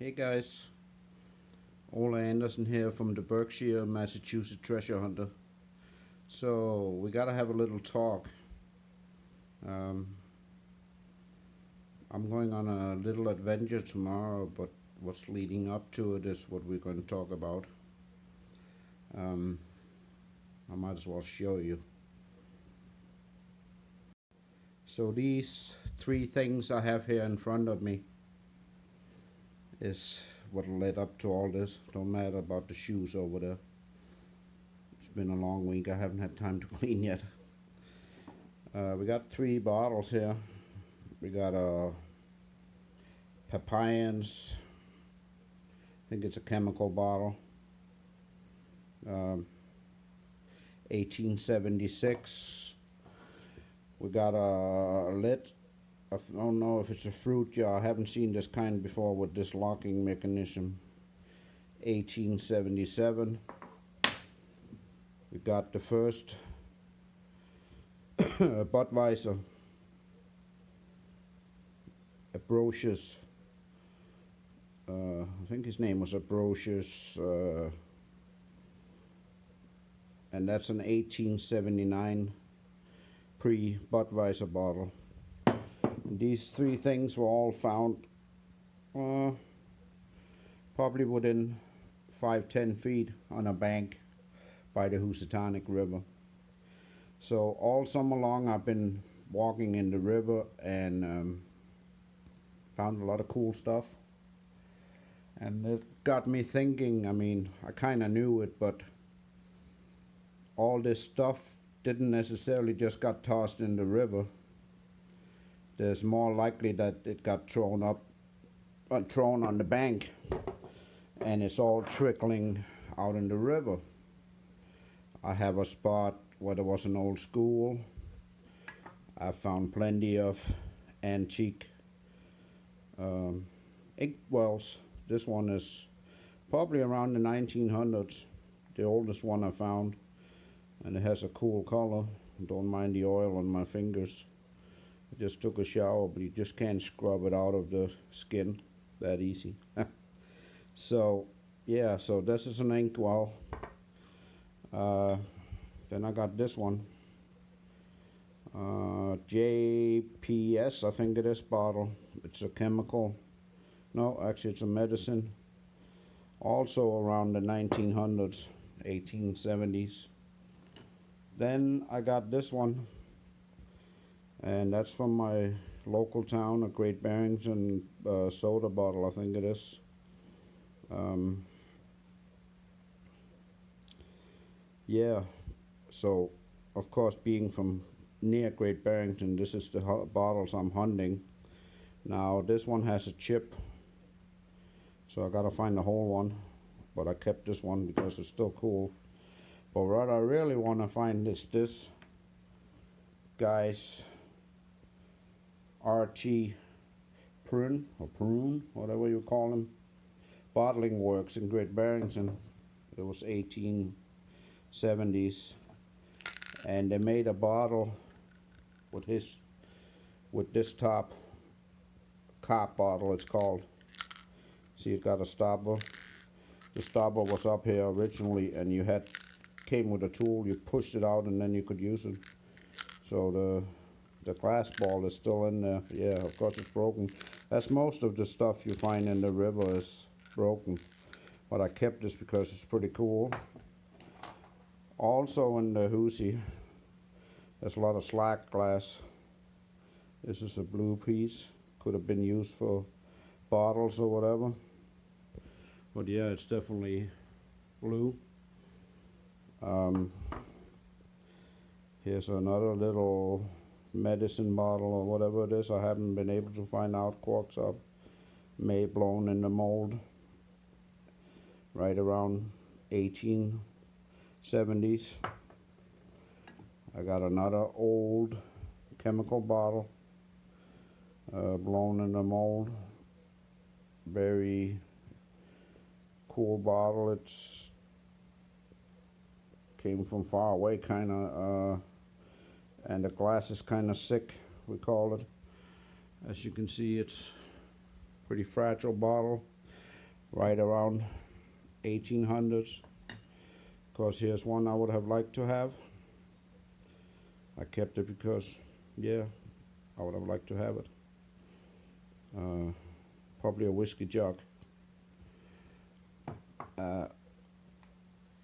Hey guys, Ola Anderson here from the Berkshire, Massachusetts treasure hunter. So we gotta have a little talk. Um, I'm going on a little adventure tomorrow, but what's leading up to it is what we're going to talk about. I might as well show you. So these three things I have here in front of me is what led up to all this. Don't matter about the shoes over there. It's been a long week. I haven't had time to clean yet. We got three bottles here. We got a Papayans. I think it's a chemical bottle. 1876. We got a lid. I don't know if it's a fruit jar. I haven't seen this kind before with this locking mechanism. 1877. We got the first Budweiser. Abrosius. I think his name was Abrosius. And that's an 1879 pre-Budweiser bottle. And these three things were all found probably within 5-10 feet on a bank by the Housatonic River. So all summer long I've been walking in the river and found a lot of cool stuff. And it got me thinking. I mean, I kind of knew it, but all this stuff didn't necessarily just got tossed in the river. There's more likely that it got thrown on the bank, and it's all trickling out in the river. I have a spot where there was an old school. I found plenty of antique inkwells. This one is probably around the 1900s, the oldest one I found, and it has a cool color. Don't mind the oil on my fingers. I just took a shower, but you just can't scrub it out of the skin that easy. So yeah, so this is an inkwell. Then I got this one, JPS, I think it is bottle. It's a chemical. No, actually it's a medicine. Also around the 1900s, 1870s. Then I got this one, and that's from my local town, a Great Barrington soda bottle, I think it is. Yeah, so of course, being from near Great Barrington, this is the bottles I'm hunting. Now this one has a chip, so I gotta find the whole one, but I kept this one because it's still cool. But what I really want to find is this guy's RT Prune, whatever you call him, bottling works in Great Barrington. It was 1870s, and they made a bottle with this top bottle, it's called. See, it's got a stopper. The stopper was up here originally, and came with a tool. You pushed it out and then you could use it. So the glass ball is still in there. Yeah, of course it's broken. That's most of the stuff you find in the river is broken. But I kept this because it's pretty cool. Also in the Hoosie, there's a lot of slack glass. This is a blue piece. Could have been used for bottles or whatever. But yeah, it's definitely blue. Here's another little medicine bottle or whatever it is. I haven't been able to find out. Corks up, may blown in the mold. Right around 1870s. I got another old chemical bottle, blown in the mold. Very cool bottle. It's came from far away, kind of, and the glass is kind of sick, we call it. As you can see, it's pretty fragile bottle. right around 1800s. Of course, here's one I would have liked to have. I kept it because, yeah, I would have liked to have it. Probably a whiskey jug.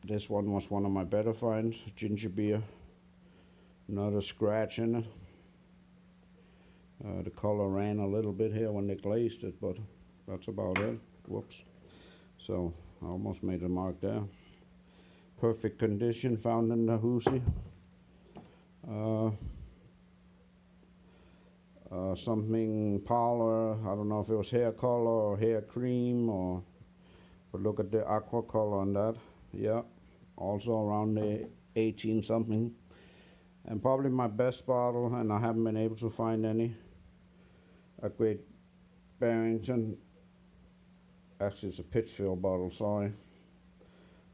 This one was one of my better finds, ginger beer. Not a scratch in it. The color ran a little bit here when they glazed it, but that's about it. Whoops. So I almost made a mark there. Perfect condition, found in the Husi. Something parlor, I don't know if it was hair color or hair cream, or but look at the aqua color on that. Yeah, also around the 18 something. And probably my best bottle, and I haven't been able to find any, a Great Barrington. Actually, it's a Pittsfield bottle, sorry.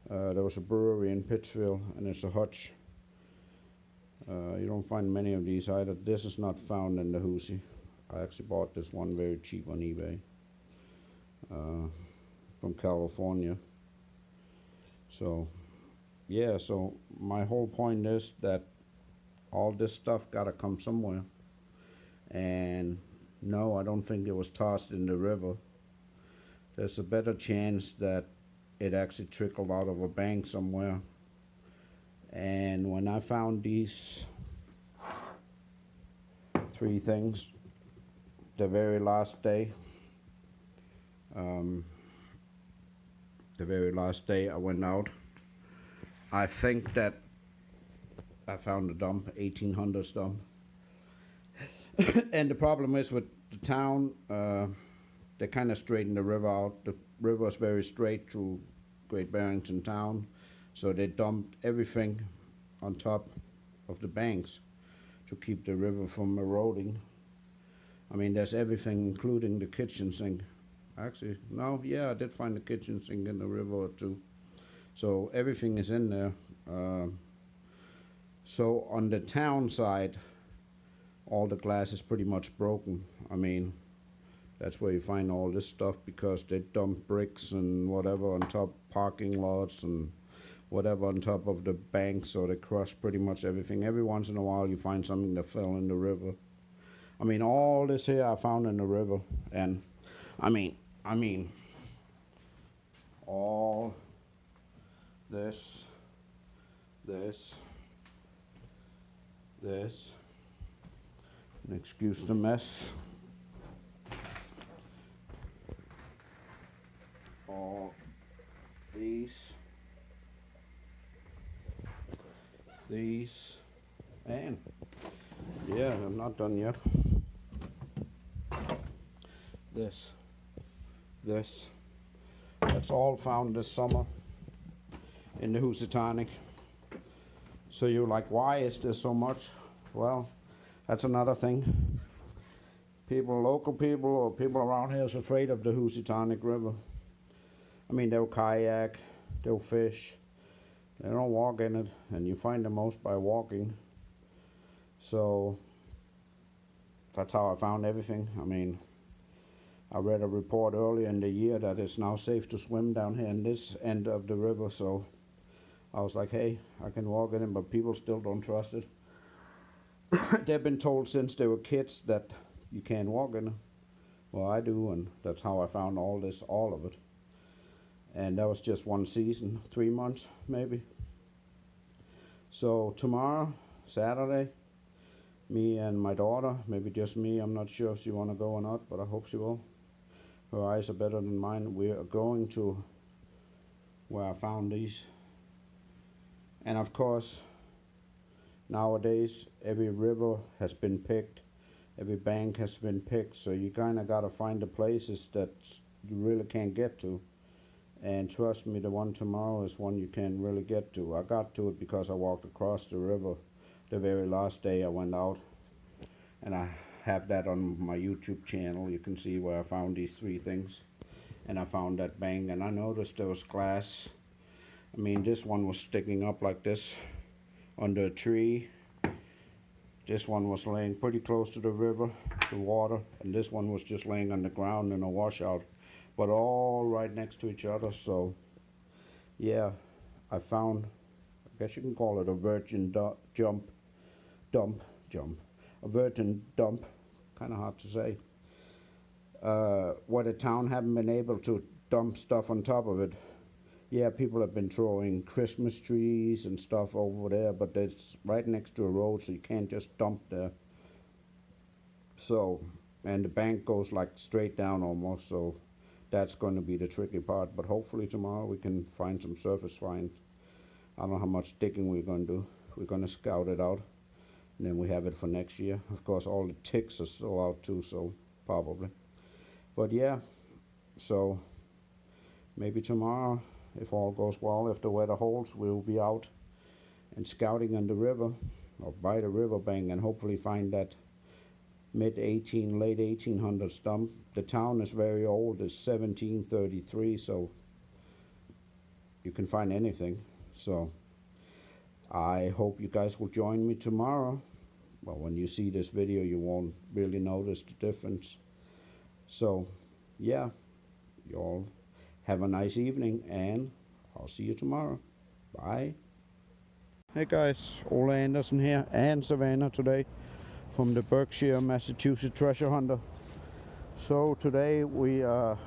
There was a brewery in Pittsfield, and it's a Hutch. You don't find many of these either. This is not found in the Husi. I actually bought this one very cheap on eBay, from California. So, yeah, so my whole point is that all this stuff gotta come somewhere. And no, I don't think it was tossed in the river. There's a better chance that it actually trickled out of a bank somewhere. And when I found these 3 things, the very last day I went out, I think that I found a dump, 1800s dump. And the problem is with the town, they kind of straightened the river out. The river is very straight through Great Barrington town, so they dumped everything on top of the banks to keep the river from eroding. I mean, there's everything, including the kitchen sink. Actually, no, yeah, I did find the kitchen sink in the river or two. So everything is in there. So on the town side, all the glass is pretty much broken. I mean, that's where you find all this stuff, because they dump bricks and whatever on top, parking lots and whatever on top of the bank, so they crush pretty much everything. Every once in a while you find something that fell in the river. I mean, all this here I found in the river, and I mean, all this, and excuse the mess, all these, and yeah, I'm not done yet. This, that's all found this summer in the Housatonic. So you're like, why is there so much? Well, that's another thing. Local people or people around here is afraid of the Housatonic River. I mean, they'll kayak, they'll fish, they don't walk in it, and you find the most by walking. So that's how I found everything. I mean, I read a report earlier in the year that it's now safe to swim down here in this end of the river, so I was like, hey, I can walk in it, but people still don't trust it. They've been told since they were kids that you can't walk in it. Well, I do, and that's how I found all of it. And that was just one season, 3 months maybe. So tomorrow, Saturday, me and my daughter, maybe just me, I'm not sure if she want to go or not, but I hope she will. Her eyes are better than mine. We are going to where I found these. And of course, nowadays, every river has been picked, every bank has been picked, so you kind of got to find the places that you really can't get to. And trust me, the one tomorrow is one you can't really get to. I got to it because I walked across the river the very last day I went out. And I have that on my YouTube channel. You can see where I found these 3 things. And I found that bank, and I noticed there was glass. I mean, this one was sticking up like this under a tree. This one was laying pretty close to the river, the water, and this one was just laying on the ground in a washout. but all right next to each other. So yeah, I found, I guess you can call it a virgin dump, a virgin dump, kind of hard to say, where the town haven't been able to dump stuff on top of it. Yeah, people have been throwing Christmas trees and stuff over there, but it's right next to a road, so you can't just dump there. So, and the bank goes like straight down almost, so that's going to be the tricky part. But hopefully tomorrow we can find some surface finds. I don't know how much digging we're going to do. We're going to scout it out, and then we have it for next year. Of course, all the ticks are still out too, so probably. But yeah, so maybe tomorrow, if all goes well, if the weather holds, we'll be out and scouting on the river or by the riverbank and hopefully find that late 1800s dump. The town is very old, it's 1733, so you can find anything. So I hope you guys will join me tomorrow. Well, when you see this video, you won't really notice the difference. So yeah, you all have a nice evening, and I'll see you tomorrow. Bye. Hey guys, Ole Anderson here, and Savannah today from the Berkshire, Massachusetts treasure hunter. So today we are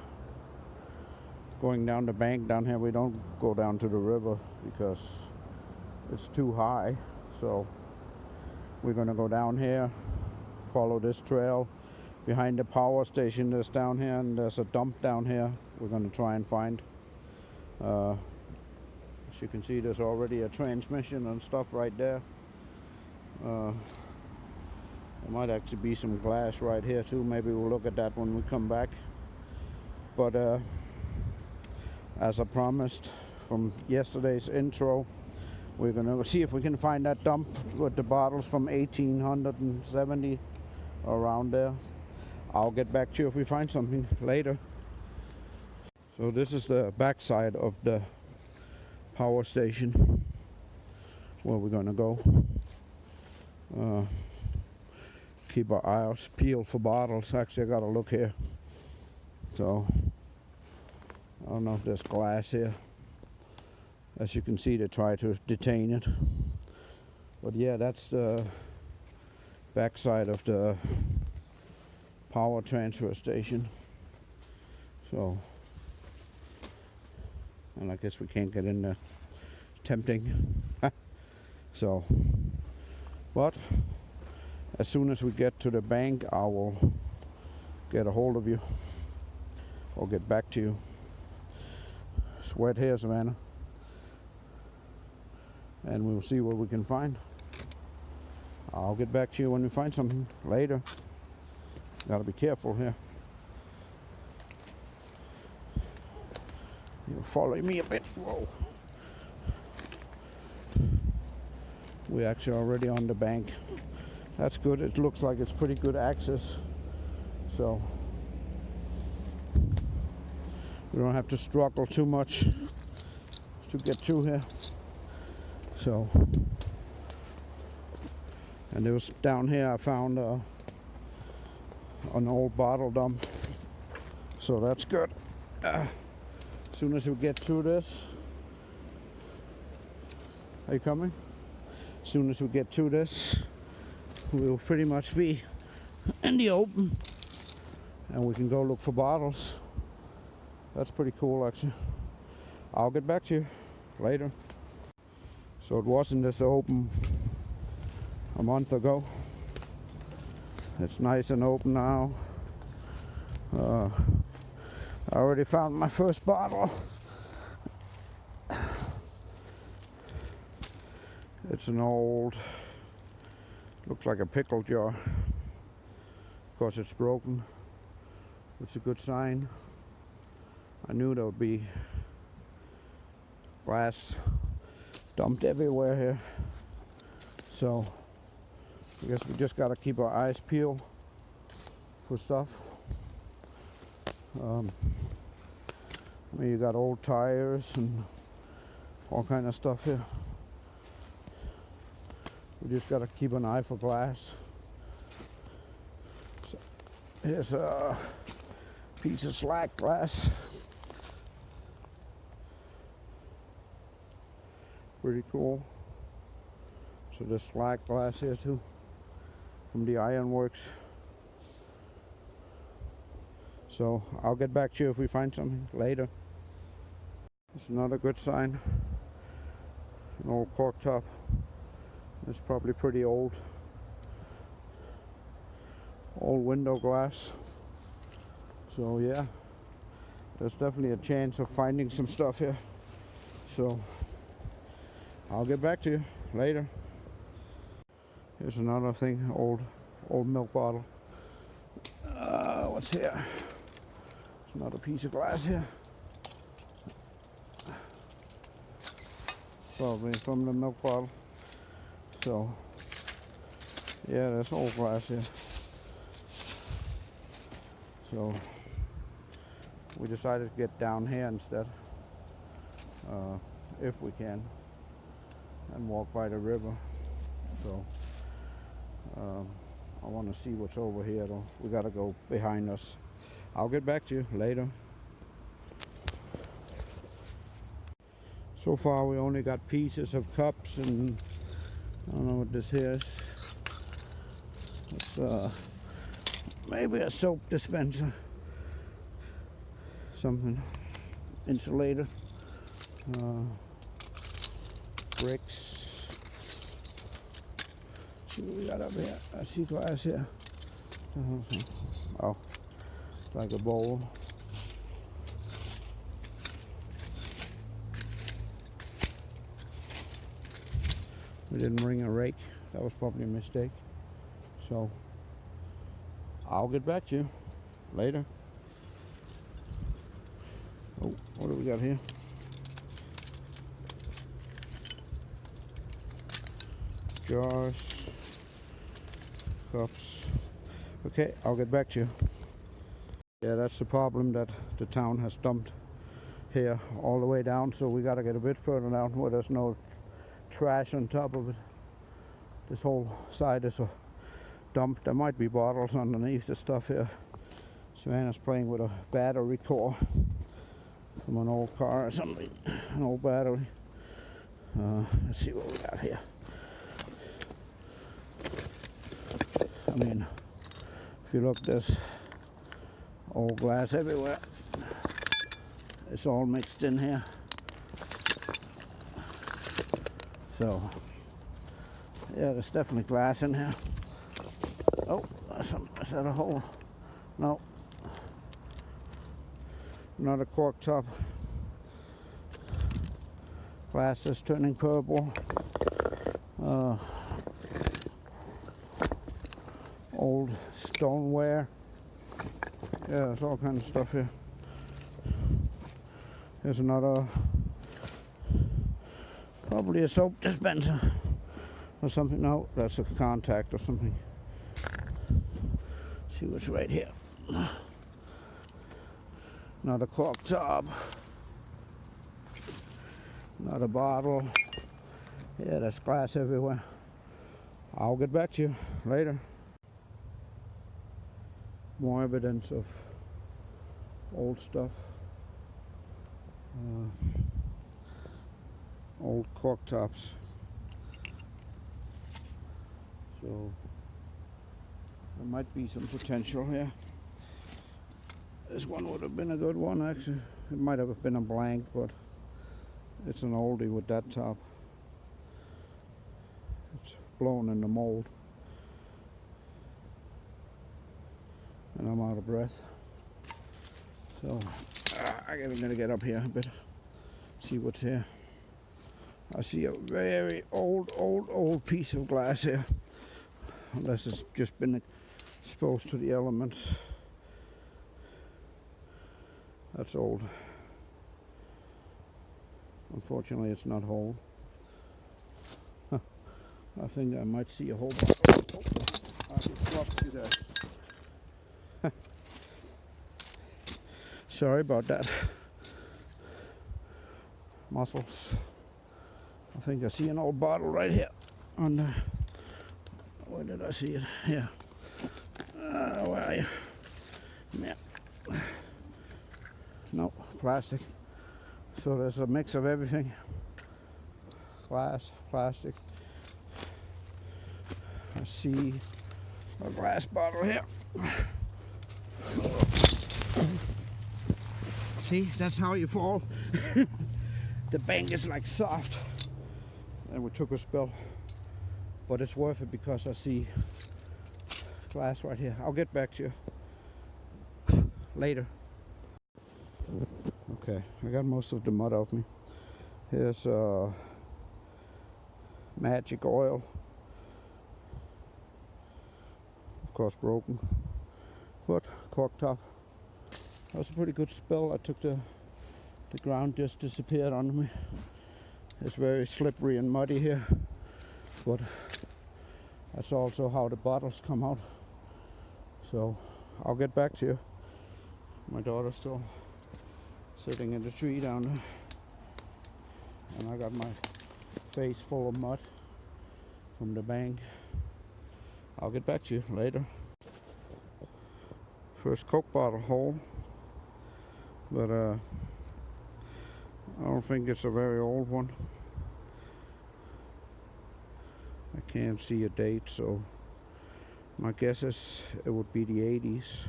going down the bank down here. We don't go down to the river because it's too high. So we're gonna go down here, follow this trail behind the power station that's down here, and there's a dump down here we're gonna try and find. As you can see, there's already a transmission and stuff right there. There might actually be some glass right here too. Maybe we'll look at that when we come back. But as I promised from yesterday's intro, we're gonna see if we can find that dump with the bottles from 1870 around there. I'll get back to you if we find something later. So this is the backside of the power station where we're gonna go. Keep our eyes peeled for bottles. Actually, I gotta look here. So I don't know if there's glass here. As you can see, they try to detain it. But yeah, that's the backside of the power transfer station. So, and I guess we can't get in there. It's tempting. So, but as soon as we get to the bank, I will get a hold of you. I'll get back to you. It's wet here, Savannah. And we'll see what we can find. I'll get back to you when we find something later. Gotta be careful here. You're following me a bit. Whoa. We're actually already on the bank. That's good. It looks like it's pretty good access. So we don't have to struggle too much to get through here. So, and it was down here I found an old bottle dump. So that's good. As soon as we get through this, are you coming? As soon as we get through this, we'll pretty much be in the open and we can go look for bottles. That's pretty cool, actually. I'll get back to you later. So it wasn't this open a month ago. It's nice and open now. I already found my first bottle. It's an old, looks like a pickle jar. Of course it's broken. It's a good sign. I knew there would be glass dumped everywhere here. So I guess we just gotta keep our eyes peeled for stuff. I mean, you got old tires and all kind of stuff here. We just gotta keep an eye for glass. So here's piece of slack glass. Pretty cool. So there's slack glass here too, from the ironworks. So I'll get back to you if we find something later. It's another good sign. An old cork top. It's probably pretty old. Old window glass. So yeah, there's definitely a chance of finding some stuff here. So I'll get back to you later. Here's another thing, old milk bottle. What's here? There's another piece of glass here. Probably from the milk bottle. So yeah, there's old glass here. So we decided to get down here instead, if we can, and walk by the river. So I want to see what's over here though. We gotta go behind us. I'll get back to you later. So far we only got pieces of cups, and I don't know what this here is. It's maybe a soap dispenser. Something insulated. Bricks. See what we got up here. I see glass here. Oh, it's like a bowl. We didn't bring a rake. That was probably a mistake. So I'll get back to you later. Oh, what do we got here? Jars, cups. Okay, I'll get back to you. Yeah, that's the problem, that the town has dumped here all the way down, so we gotta get a bit further down where there's no trash on top of it. This whole side is a dump. There might be bottles underneath the stuff here. Savannah's playing with a battery core from an old car or something, an old battery. Let's see what we got here. I mean, if you look, there's old glass everywhere. It's all mixed in here. So, yeah, there's definitely glass in here. Oh, is that a hole? No. Another cork top. Glass is turning purple. Old stoneware. Yeah, there's all kinds of stuff here. Here's another, probably a soap dispenser or something. No, that's a contact or something. See what's right here. Another cork top. Another bottle. Yeah, there's glass everywhere. I'll get back to you later. More evidence of old stuff. Old cork tops. So there might be some potential here. This one would have been a good one, actually. It might have been a blank, but it's an oldie with that top. It's blown in the mold. And I'm out of breath. So I'm gonna get up here a bit, see what's here. I see a very old piece of glass here. Unless it's just been exposed to the elements. That's old. Unfortunately, it's not whole. Huh. I think I might see a whole bottle. Oh, I just dropped you there. Sorry about that. Mussels. I think I see an old bottle right here. Where did I see it? Yeah. Where are you? Yeah. plastic. So there's a mix of everything. Glass, plastic. I see a glass bottle here. See, that's how you fall. The bank is like soft. And we took a spill. But it's worth it because I see glass right here. I'll get back to you later. Okay, I got most of the mud off me. Here's magic oil. Of course broken. But cork top. That was a pretty good spill. I took the ground just disappeared under me. It's very slippery and muddy here. But that's also how the bottles come out. So I'll get back to you. My daughter's still sitting in the tree down there. And I got my face full of mud from the bank. I'll get back to you later. First Coke bottle hole. But I don't think it's a very old one. I can't see a date, so my guess is it would be the 80s.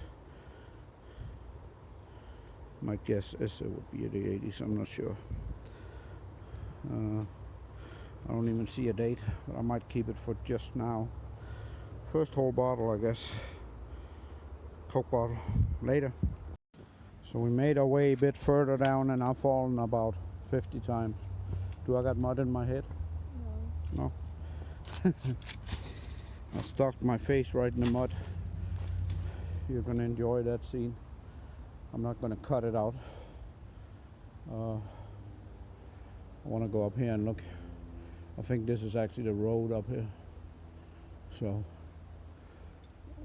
My guess is it would be the 80s, I'm not sure. I don't even see a date, but I might keep it for just now. First whole bottle, I guess. Coke bottle. Later. So we made our way a bit further down and I've fallen about 50 times. Do I got mud in my head? No. No? I stuck my face right in the mud. You're gonna enjoy that scene. I'm not gonna cut it out. I want to go up here and look. I think this is actually the road up here. So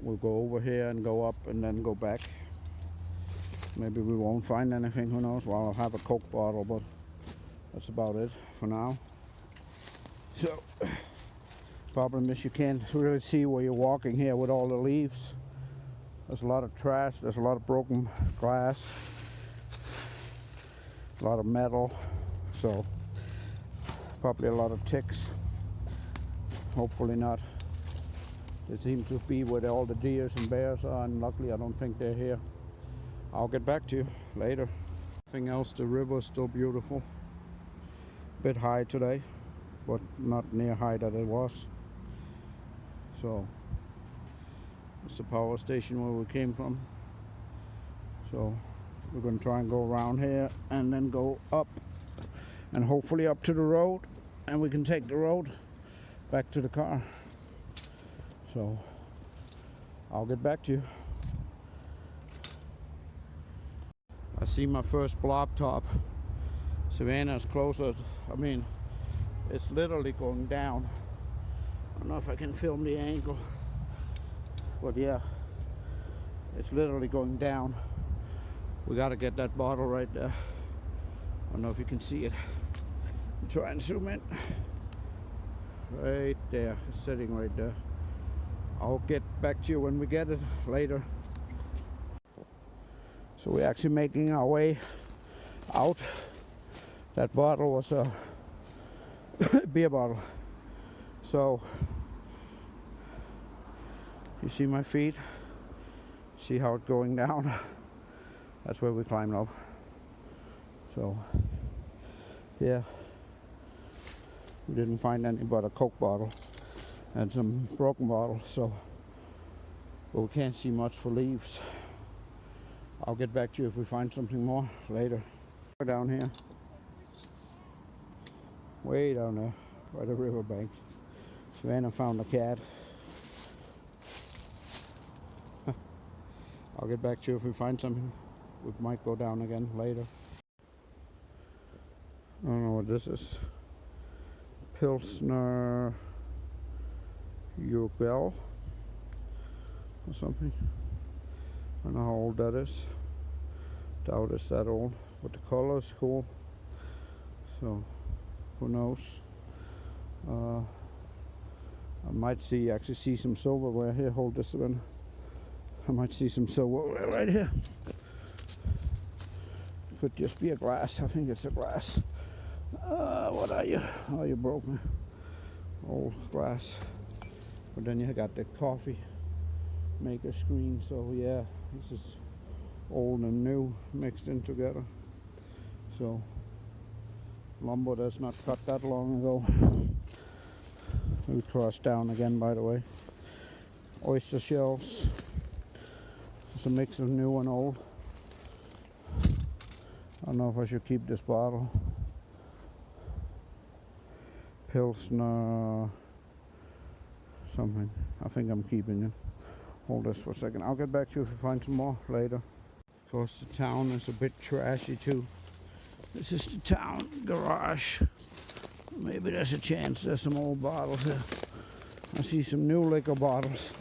we'll go over here and go up and then go back. Maybe we won't find anything, who knows. Well, I'll have a Coke bottle, but that's about it for now. So problem is you can't really see where you're walking here with all the leaves. There's a lot of trash, there's a lot of broken glass, a lot of metal, so probably a lot of ticks. Hopefully not. They seem to be where all the deers and bears are, and luckily I don't think they're here. I'll get back to you later. Nothing else, the river is still beautiful. Bit high today, but not near high that it was. So it's the power station where we came from. So we're going to try and go around here and then go up and hopefully up to the road, and we can take the road back to the car. So I'll get back to you. I see my first blob top. Savannah's closer. I mean, it's literally going down. I don't know if I can film the angle, but yeah, it's literally going down. We got to get that bottle right there. I don't know if you can see it. Try and zoom in. Right there, it's sitting right there. I'll get back to you when we get it later. So we're actually making our way out. That bottle was a beer bottle. So you see my feet? See how it's going down? That's where we climbed up. So yeah, we didn't find any but a Coke bottle and some broken bottles, so but we can't see much for leaves. I'll get back to you if we find something more later. Down here, way down there by the riverbank, Savannah found a cat. I'll get back to you if we find something. We might go down again later. I don't know what this is. Pilsner Urquell or something. I don't know how old that is. Doubt it's that old, but the color is cool. So who knows? I might actually see some silverware here. Hold this one. I might see some silverware right here. could just be a glass. I think it's a glass. What are you? Oh, you broke me. Old glass. But then you got the coffee maker screen. So yeah, this is old and new mixed in together. So lumber that's not cut that long ago. We crossed down again, by the way. Oyster shells. It's a mix of new and old. I don't know if I should keep this bottle. Pilsner something. I think I'm keeping it. Hold this for a second. I'll get back to you if we find some more later. Of course, the town is a bit trashy too. This is the town garage. Maybe there's a chance there's some old bottles here. I see some new liquor bottles.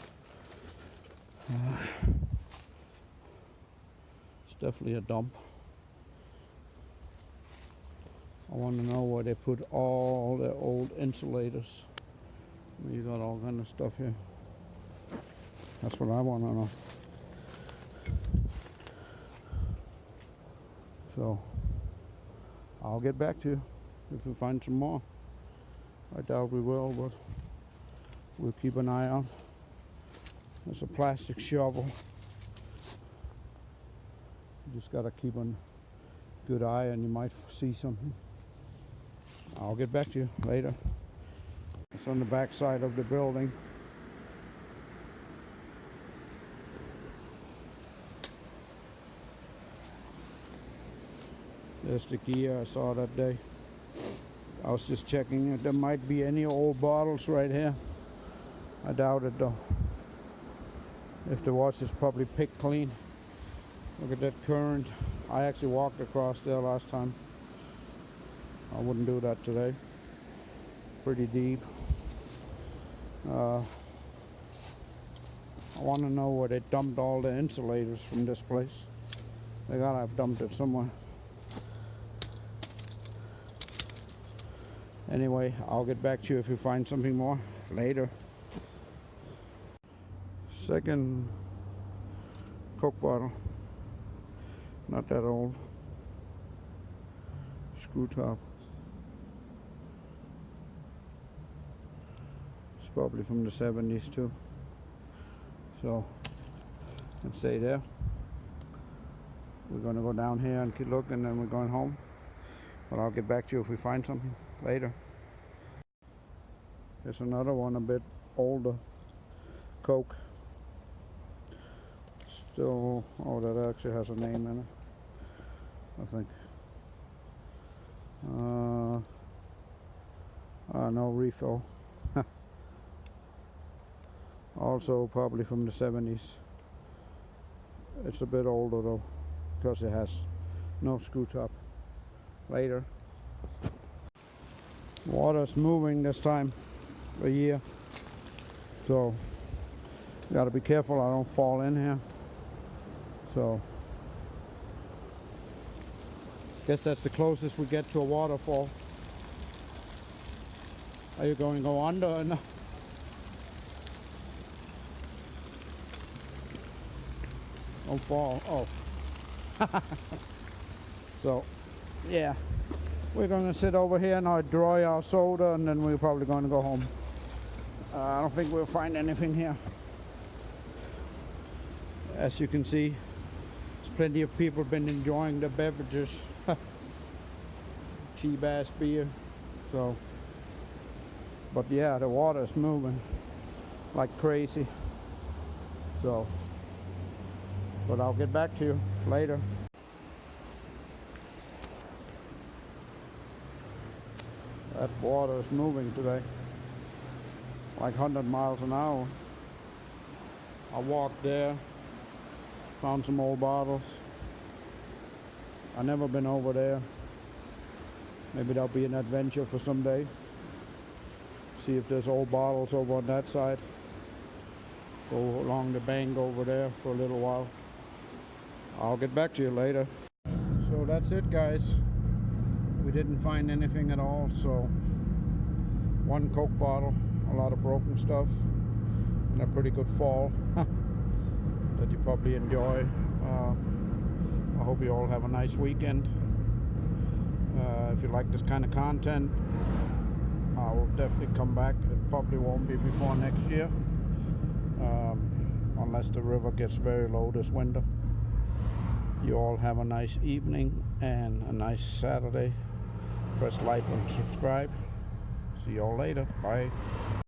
It's definitely a dump. I want to know where they put all the old insulators. You got all kind of stuff here. That's what I want to know. So I'll get back to you if we find some more. I doubt we will, but we'll keep an eye out. There's a plastic shovel. You just gotta keep a good eye and you might see something. I'll get back to you later. It's on the back side of the building. There's the gear I saw that day. I was just checking if there might be any old bottles right here. I doubt it though. If there was, it's probably picked clean. Look at that current. I actually walked across there last time. I wouldn't do that today. Pretty deep. I want to know where they dumped all the insulators from this place. They gotta have dumped it somewhere. Anyway, I'll get back to you if you find something more later. Second Coke bottle. Not that old. Screw top. It's probably from the 70s too. So, let's stay there. We're going to go down here and keep looking, and then we're going home. But I'll get back to you if we find something later. There's another one a bit older. Coke. Still, oh, that actually has a name in it, I think. No refill. Also probably from the 70s. It's a bit older though, because it has no screw top. Later. Water's moving this time of year, so you gotta be careful I don't fall in here. So guess that's the closest we get to a waterfall. Are you going to go under or no? Don't fall. Oh. So yeah, we're going to sit over here now, dry our soda, and then we're probably going to go home. I don't think we'll find anything here. As you can see, there's plenty of people been enjoying the beverages. Cheap ass beer. So, but yeah, the water is moving like crazy. So, but I'll get back to you later. That water is moving today, like 100 miles an hour. I walked there, found some old bottles. I've never been over there. Maybe that'll be an adventure for someday. See if there's old bottles over on that side. Go along the bank over there for a little while. I'll get back to you later. So that's it, guys. We didn't find anything at all, so one Coke bottle, a lot of broken stuff, and a pretty good fall that you probably enjoy. I hope you all have a nice weekend. If you like this kind of content, I will definitely come back. It probably won't be before next year, unless the river gets very low this winter. You all have a nice evening and a nice Saturday. Press like and subscribe. See you all later. Bye.